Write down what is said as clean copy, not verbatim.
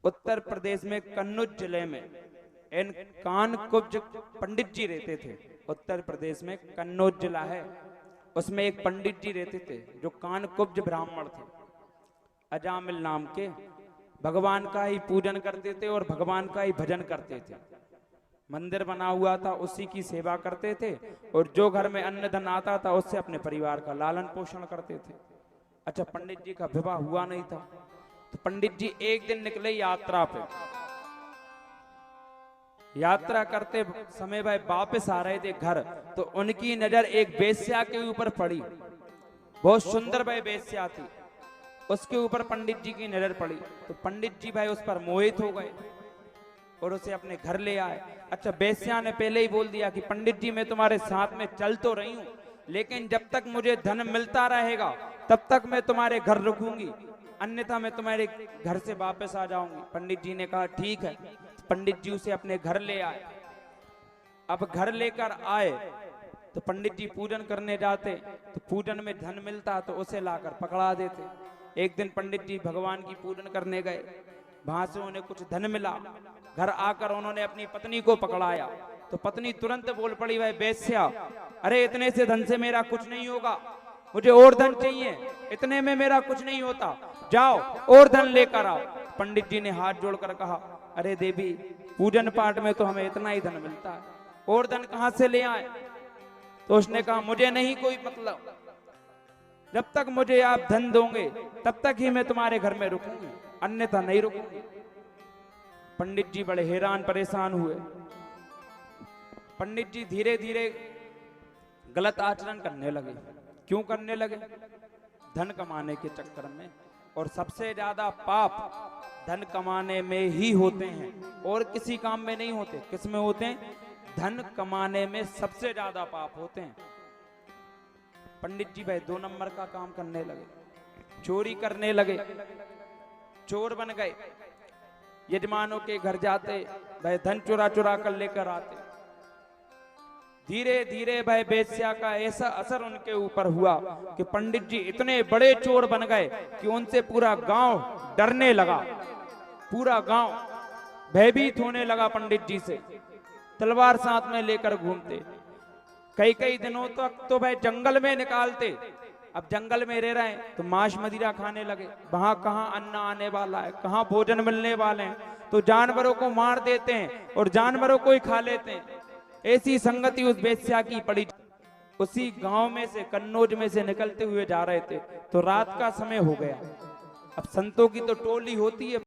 उत्तर प्रदेश में कन्नौज जिले में इन कानकुब्ज पंडित जी रहते थे। उत्तर प्रदेश में कन्नौज जिला है, उसमें एक पंडित जी रहते थे जो कानकुब्ज ब्राह्मण थे, अजामिल नाम के। भगवान का ही पूजन करते थे और भगवान का ही भजन करते थे। मंदिर बना हुआ था, उसी की सेवा करते थे और जो घर में अन्न धन आता था उससे अपने परिवार का लालन पोषण करते थे। अच्छा, पंडित जी का विवाह हुआ नहीं था, तो पंडित जी एक दिन निकले यात्रा पे। यात्रा करते समय भाई वापस आ रहे थे घर, तो उनकी नजर एक वेश्या के ऊपर पड़ी। बहुत सुंदर भाई वेश्या थी, उसके ऊपर पंडित जी की नजर पड़ी। तो पंडित जी भाई उस पर मोहित हो गए और उसे अपने घर ले आए। अच्छा, वेश्या ने पहले ही बोल दिया कि पंडित जी मैं तुम्हारे साथ में चल तो रही हूं, लेकिन जब तक मुझे धन मिलता रहेगा तब तक मैं तुम्हारे घर रुकूंगी, अन्यथा मैं तुम्हारे घर से वापस आ जाऊंगी। पंडित जी ने कहा ठीक है। पंडित जी उसे अपने घर ले आए। अब घर लेकर आए तो पंडित जी पूजन करने जाते, तो पूजन में धन मिलता तो उसे लाकर पकड़ा देते। एक दिन पंडित जी भगवान की पूजन करने गए, वहां से उन्हें कुछ धन मिला। घर आकर उन्होंने अपनी पत्नी को पकड़ाया, तो पत्नी तुरंत बोल पड़ी, भाई वेश्या, अरे इतने से धन से मेरा कुछ नहीं होगा, मुझे और धन चाहिए, इतने में मेरा कुछ नहीं होता, जाओ और धन लेकर आओ। पंडित जी ने हाथ जोड़कर कहा, अरे देवी, पूजन पाठ में तो हमें इतना ही धन मिलता है, और धन कहां से ले आए? तो उसने कहा, मुझे नहीं कोई मतलब, जब तक मुझे आप धन दोगे तब तक ही मैं तुम्हारे घर में रुकूंगी, अन्यथा नहीं रुकूंगी। पंडित जी बड़े हैरान परेशान हुए। पंडित जी धीरे धीरे गलत आचरण करने लगे। क्यों करने लगे? धन कमाने के चक्कर में। और सबसे ज्यादा पाप धन कमाने में ही होते हैं, और किसी काम में नहीं होते। किस में होते हैं? धन कमाने में सबसे ज्यादा पाप होते हैं। पंडित जी भाई 2 नंबर का काम करने लगे, चोरी करने लगे, चोर बन गए। यजमानों के घर जाते, भाई धन चुरा चुरा कर लेकर आते। धीरे धीरे भाई वेश्या का ऐसा असर उनके ऊपर हुआ कि पंडित जी इतने बड़े चोर बन गए कि उनसे पूरा गांव डरने लगा। पूरा गांव भयभीत होने लगा पंडित जी से। तलवार साथ में लेकर घूमते, कई कई दिनों तक तो भाई जंगल में निकालते। अब जंगल में रह रहे हैं तो मांस मदिरा खाने लगे। वहां कहां अन्न आने वाला है, कहां भोजन मिलने वाले हैं, तो जानवरों को मार देते हैं और जानवरों को ही खा लेते हैं। ऐसी संगति उस वेश्या की पड़ी। उसी गांव में से, कन्नौज में से निकलते हुए जा रहे थे, तो रात का समय हो गया। अब संतों की तो टोली होती है।